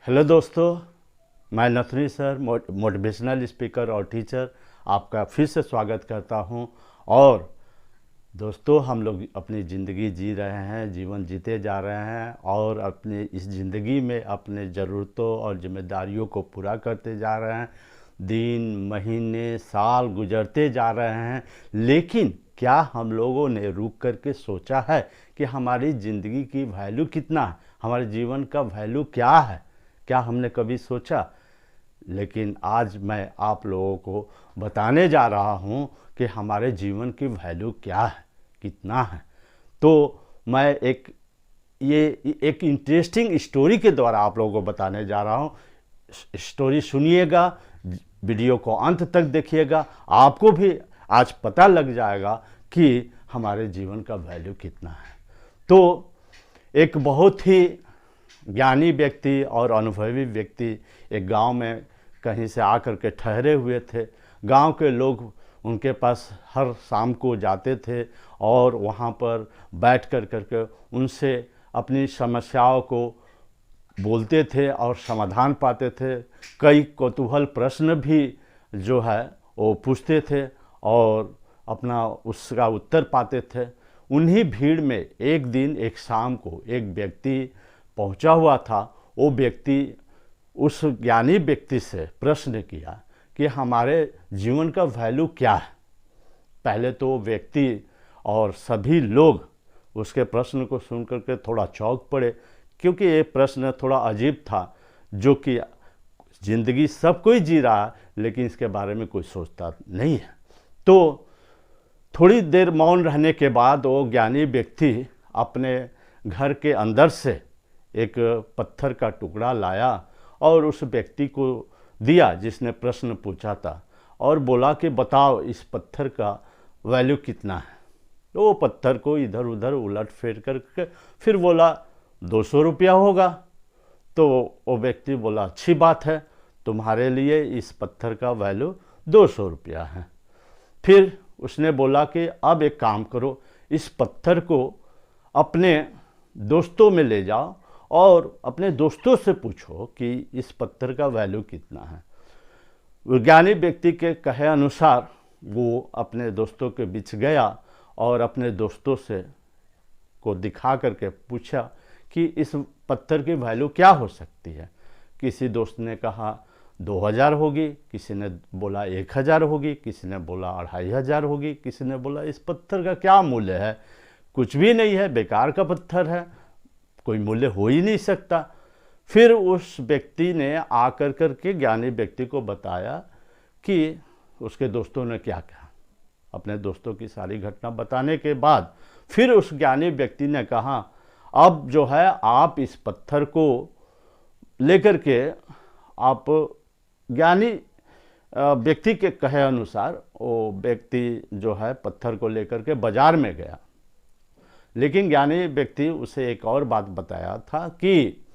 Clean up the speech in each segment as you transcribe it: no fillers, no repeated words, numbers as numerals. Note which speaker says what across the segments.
Speaker 1: Hello दोस्तों, मैं नथुनी sir motivational speaker और टीचर आपका फिर से स्वागत करता हूं। और दोस्तों, हम लोग अपनी ज़िंदगी जी रहे हैं, जीवन जीते जा रहे हैं और अपनी इस ज़िंदगी में अपने ज़रूरतों और जिम्मेदारियों को पूरा करते जा रहे हैं। दिन, महीने, साल गुजरते जा रहे हैं, लेकिन क्या हम लोगों ने रुक करके सोचा है कि हमारी ज़िंदगी की वैल्यू कितना है, हमारे जीवन का वैल्यू क्या है? क्या हमने कभी सोचा? लेकिन आज मैं आप लोगों को बताने जा रहा हूं कि हमारे जीवन की वैल्यू क्या है, कितना है। तो मैं एक इंटरेस्टिंग स्टोरी के द्वारा आप लोगों को बताने जा रहा हूं। स्टोरी सुनिएगा, वीडियो को अंत तक देखिएगा, आपको भी आज पता लग जाएगा कि हमारे जीवन का वैल्यू कितना है। तो एक बहुत ही ज्ञानी व्यक्ति और अनुभवी व्यक्ति एक गांव में कहीं से आकर के ठहरे हुए थे। गांव के लोग उनके पास हर शाम को जाते थे और वहां पर बैठ कर करके उनसे अपनी समस्याओं को बोलते थे और समाधान पाते थे। कई कौतूहल प्रश्न भी जो है वो पूछते थे और अपना उसका उत्तर पाते थे। उन्हीं भीड़ में एक दिन एक शाम को एक व्यक्ति पहुंचा हुआ था। वो व्यक्ति उस ज्ञानी व्यक्ति से प्रश्न किया कि हमारे जीवन का वैल्यू क्या है। पहले तो वो व्यक्ति और सभी लोग उसके प्रश्न को सुनकर के थोड़ा चौंक पड़े, क्योंकि ये प्रश्न थोड़ा अजीब था, जो कि ज़िंदगी सब कोई जी रहा है लेकिन इसके बारे में कोई सोचता नहीं है। तो थोड़ी देर मौन रहने के बाद वो ज्ञानी व्यक्ति अपने घर के अंदर से एक पत्थर का टुकड़ा लाया और उस व्यक्ति को दिया जिसने प्रश्न पूछा था, और बोला कि बताओ इस पत्थर का वैल्यू कितना है। तो वो पत्थर को इधर उधर उलट फेर करके फिर बोला 200 रुपया होगा। तो वो व्यक्ति बोला अच्छी बात है, तुम्हारे लिए इस पत्थर का वैल्यू 200 रुपया है। फिर उसने बोला कि अब एक काम करो, इस पत्थर को अपने दोस्तों में ले जाओ और अपने दोस्तों से पूछो कि इस पत्थर का वैल्यू कितना है। वैज्ञानिक व्यक्ति के कहे अनुसार वो अपने दोस्तों के बीच गया और अपने दोस्तों से को दिखा करके पूछा कि इस पत्थर की वैल्यू क्या हो सकती है। किसी दोस्त ने कहा 2000 होगी, किसी ने बोला 1000 होगी, किसी ने बोला 2500 होगी, किसी ने बोला इस पत्थर का क्या मूल्य है, कुछ भी नहीं है, बेकार का पत्थर है, कोई मूल्य हो ही नहीं सकता। फिर उस व्यक्ति ने आकर करके ज्ञानी व्यक्ति को बताया कि उसके दोस्तों ने क्या कहा। अपने दोस्तों की सारी घटना बताने के बाद फिर उस ज्ञानी व्यक्ति ने कहा अब जो है आप इस पत्थर को लेकर के आप ज्ञानी व्यक्ति के कहे अनुसार वो व्यक्ति जो है पत्थर को लेकर के बाजार में गया। लेकिन ज्ञानी व्यक्ति उसे एक और बात बताया था कि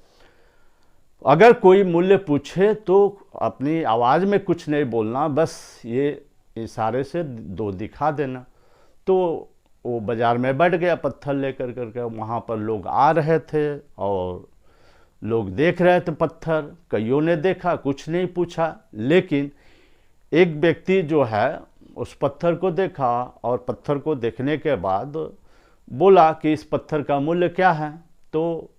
Speaker 1: अगर कोई मूल्य पूछे तो अपनी आवाज़ में कुछ नहीं बोलना, बस ये इशारे से दो दिखा देना। तो वो बाज़ार में बैठ गया पत्थर लेकर करके। वहाँ पर लोग आ रहे थे और लोग देख रहे थे पत्थर। कईयों ने देखा, कुछ नहीं पूछा, लेकिन एक व्यक्ति जो है उस पत्थर को देखा और पत्थर को देखने के बाद बोला कि इस पत्थर का मूल्य क्या है। तो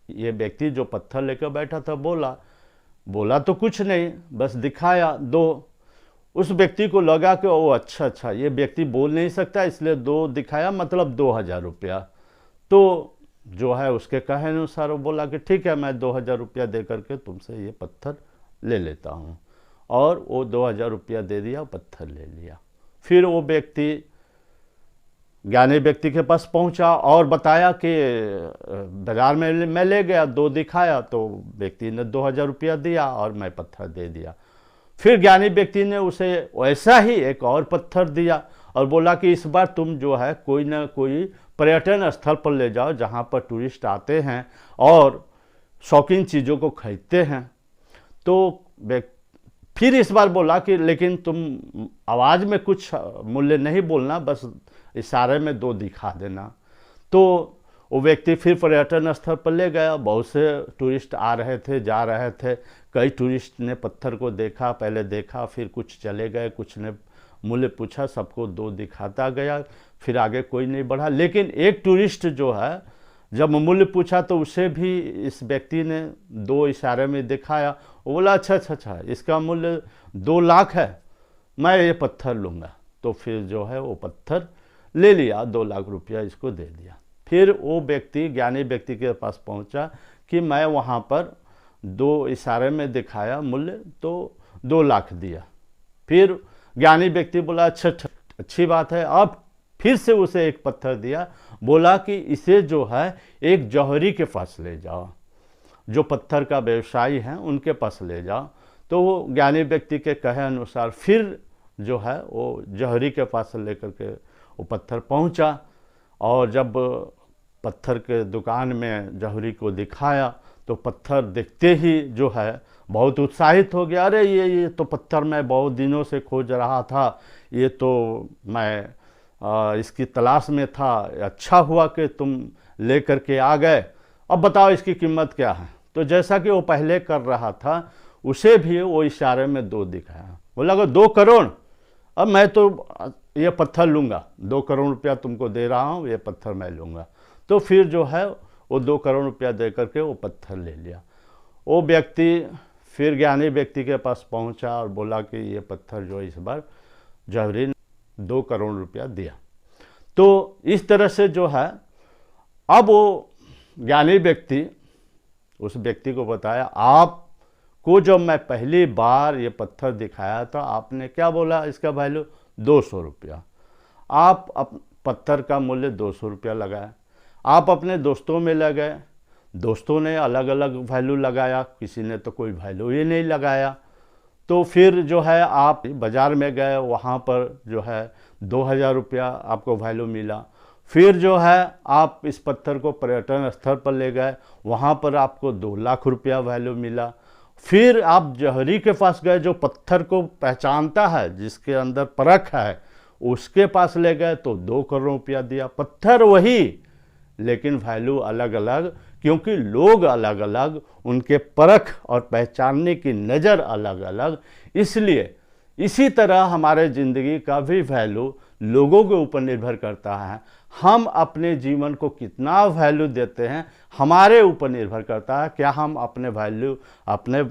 Speaker 1: ये व्यक्ति जो पत्थर लेकर बैठा था बोला तो कुछ नहीं, बस दिखाया 2। उस व्यक्ति को लगा कि ओ अच्छा ये व्यक्ति बोल नहीं सकता, इसलिए 2 दिखाया, मतलब 2000 रुपया। तो जो है उसके कहे अनुसार वो बोला कि ठीक है, मैं 2000 रुपया दे करके तुमसे ये पत्थर ले लेता हूँ। और वो 2000 रुपया दे दिया, पत्थर ले लिया। फिर वो व्यक्ति ज्ञानी व्यक्ति के पास पहुंचा और बताया कि बाजार में मैं ले गया, 2 दिखाया, तो व्यक्ति ने 2000 रुपया दिया और मैं पत्थर दे दिया। फिर ज्ञानी व्यक्ति ने उसे वैसा ही एक और पत्थर दिया और बोला कि इस बार तुम जो है कोई ना कोई पर्यटन स्थल पर ले जाओ जहां पर टूरिस्ट आते हैं और शौकीन चीज़ों को खरीदते हैं। तो फिर इस बार बोला कि लेकिन तुम आवाज़ में कुछ मूल्य नहीं बोलना, बस इशारे में 2 दिखा देना। तो वो व्यक्ति फिर पर्यटन स्थल पर ले गया। बहुत से टूरिस्ट आ रहे थे, जा रहे थे। कई टूरिस्ट ने पत्थर को देखा, पहले देखा, फिर कुछ चले गए, कुछ ने मूल्य पूछा, सबको 2 दिखाता गया, फिर आगे कोई नहीं बढ़ा। लेकिन एक टूरिस्ट जो है जब मूल्य पूछा तो उसे भी इस व्यक्ति ने 2 इशारे में दिखाया। वो बोला अच्छा, इसका मूल्य 2 लाख है, मैं ये पत्थर लूँगा। तो फिर जो है वो पत्थर ले लिया, 2 लाख रुपया इसको दे दिया। फिर वो व्यक्ति ज्ञानी व्यक्ति के पास पहुंचा कि मैं वहाँ पर 2 इशारे में दिखाया मूल्य, तो 2 लाख दिया। फिर ज्ञानी व्यक्ति बोला अच्छा, अच्छी बात है। अब फिर से उसे एक पत्थर दिया, बोला कि इसे जो है एक जौहरी के पास ले जाओ, जो पत्थर का व्यवसायी हैं उनके पास ले जाओ। तो वो ज्ञानी व्यक्ति के कहे अनुसार फिर जो है वो जौहरी के पास लेकर के वो पत्थर पहुंचा। और जब पत्थर के दुकान में जौहरी को दिखाया तो पत्थर देखते ही जो है बहुत उत्साहित हो गया। अरे ये तो पत्थर मैं बहुत दिनों से खोज रहा था, ये तो मैं इसकी तलाश में था, अच्छा हुआ कि तुम ले कर के आ गए, अब बताओ इसकी कीमत क्या है। तो जैसा कि वो पहले कर रहा था उसे भी वो इशारे में 2 दिखाया। बोला अगर 2 करोड़, अब मैं तो ये पत्थर लूँगा, 2 करोड़ रुपया तुमको दे रहा हूँ, ये पत्थर मैं लूँगा। तो फिर जो है वो 2 करोड़ रुपया दे करके वो पत्थर ले लिया। वो व्यक्ति फिर ज्ञानी व्यक्ति के पास पहुंचा और बोला कि ये पत्थर जो इस बार जौहरी ने 2 करोड़ रुपया दिया। तो इस तरह से जो है अब वो ज्ञानी व्यक्ति उस व्यक्ति को बताया, आपको जब मैं पहली बार ये पत्थर दिखाया था आपने क्या बोला, इसका वैल्यू 200 रुपया। आप पत्थर का मूल्य 200 रुपया लगाया। आप अपने दोस्तों में ले गए, दोस्तों ने अलग अलग वैल्यू लगाया, किसी ने तो कोई वैल्यू ही नहीं लगाया। तो फिर जो है आप बाज़ार में गए, वहाँ पर जो है 2000 रुपया आपको वैल्यू मिला। फिर जो है आप इस पत्थर को पर्यटन स्थल पर ले गए, वहाँ पर आपको 2 लाख रुपया वैल्यू मिला। फिर आप जौहरी के पास गए जो पत्थर को पहचानता है, जिसके अंदर परख है, उसके पास ले गए तो 2 करोड़ रुपया दिया। पत्थर वही लेकिन वैल्यू अलग अलग, क्योंकि लोग अलग अलग, उनके परख और पहचानने की नज़र अलग अलग। इसलिए इसी तरह हमारे ज़िंदगी का भी वैल्यू लोगों के ऊपर निर्भर करता है। हम अपने जीवन को कितना वैल्यू देते हैं हमारे ऊपर निर्भर करता है। क्या हम अपने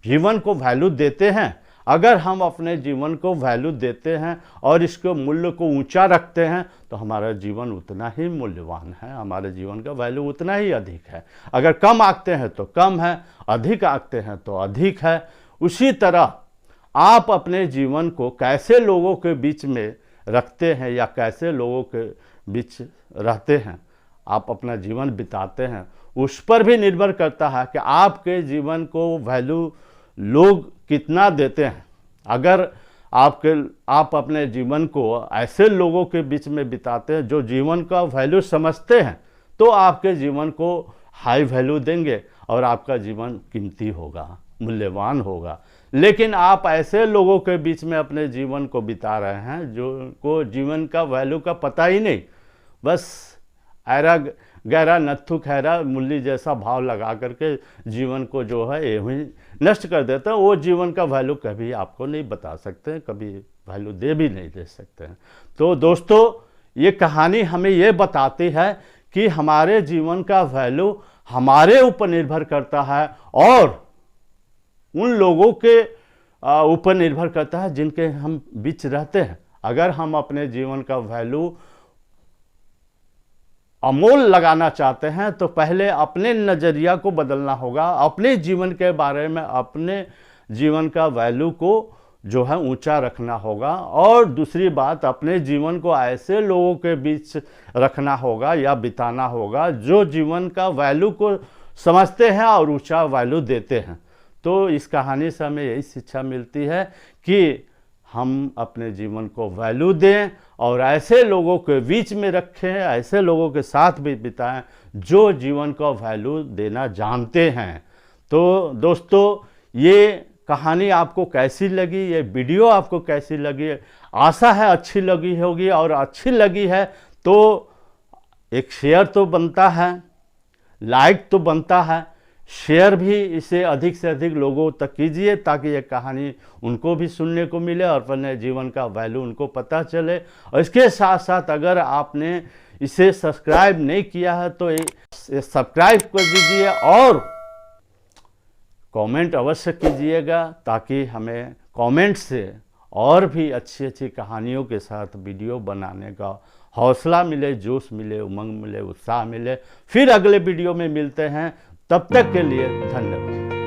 Speaker 1: जीवन को वैल्यू देते हैं? अगर हम अपने जीवन को वैल्यू देते हैं और इसके मूल्य को ऊंचा रखते हैं तो हमारा जीवन उतना ही मूल्यवान है, हमारे जीवन का वैल्यू उतना ही अधिक है। अगर कम आंकते हैं तो कम है, अधिक आंकते हैं तो अधिक है। उसी तरह आप अपने जीवन को कैसे लोगों के बीच में रखते हैं या कैसे लोगों के बीच रहते हैं, आप अपना जीवन बिताते हैं, उस पर भी निर्भर करता है कि आपके जीवन को वैल्यू लोग कितना देते हैं। अगर आप अपने जीवन को ऐसे लोगों के बीच में बिताते हैं जो जीवन का वैल्यू समझते हैं, तो आपके जीवन को हाई वैल्यू देंगे और आपका जीवन कीमती होगा, मूल्यवान होगा। लेकिन आप ऐसे लोगों के बीच में अपने जीवन को बिता रहे हैं जो को जीवन का वैल्यू का पता ही नहीं, बस ऐरा गहरा नत्थु खैरा मूल्य जैसा भाव लगा करके जीवन को जो है यही नष्ट कर देते हैं। वो जीवन का वैल्यू कभी आपको नहीं बता सकते, कभी वैल्यू दे भी नहीं दे सकते हैं। तो दोस्तों, ये कहानी हमें ये बताती है कि हमारे जीवन का वैल्यू हमारे ऊपर निर्भर करता है और उन लोगों के ऊपर निर्भर करता है जिनके हम बीच रहते हैं। अगर हम अपने जीवन का वैल्यू अमोल लगाना चाहते हैं तो पहले अपने नज़रिया को बदलना होगा, अपने जीवन के बारे में अपने जीवन का वैल्यू को जो है ऊंचा रखना होगा। और दूसरी बात, अपने जीवन को ऐसे लोगों के बीच रखना होगा या बिताना होगा जो जीवन का वैल्यू को समझते हैं और ऊंचा वैल्यू देते हैं। तो इस कहानी से हमें यही शिक्षा मिलती है कि हम अपने जीवन को वैल्यू दें और ऐसे लोगों के बीच में रखें, ऐसे लोगों के साथ भी बिताएं जो जीवन का वैल्यू देना जानते हैं। तो दोस्तों, ये कहानी आपको कैसी लगी, ये वीडियो आपको कैसी लगी? आशा है अच्छी लगी होगी, और अच्छी लगी है तो एक शेयर तो बनता है, लाइक तो बनता है, शेयर भी इसे अधिक से अधिक लोगों तक कीजिए ताकि ये कहानी उनको भी सुनने को मिले और अपने जीवन का वैल्यू उनको पता चले। और इसके साथ साथ अगर आपने इसे सब्सक्राइब नहीं किया है तो सब्सक्राइब कर दीजिए और कमेंट अवश्य कीजिएगा ताकि हमें कमेंट से और भी अच्छी अच्छी कहानियों के साथ वीडियो बनाने का हौसला मिले, जोश मिले, उमंग मिले, उत्साह मिले। फिर अगले वीडियो में मिलते हैं, तब तक के लिए धन्यवाद।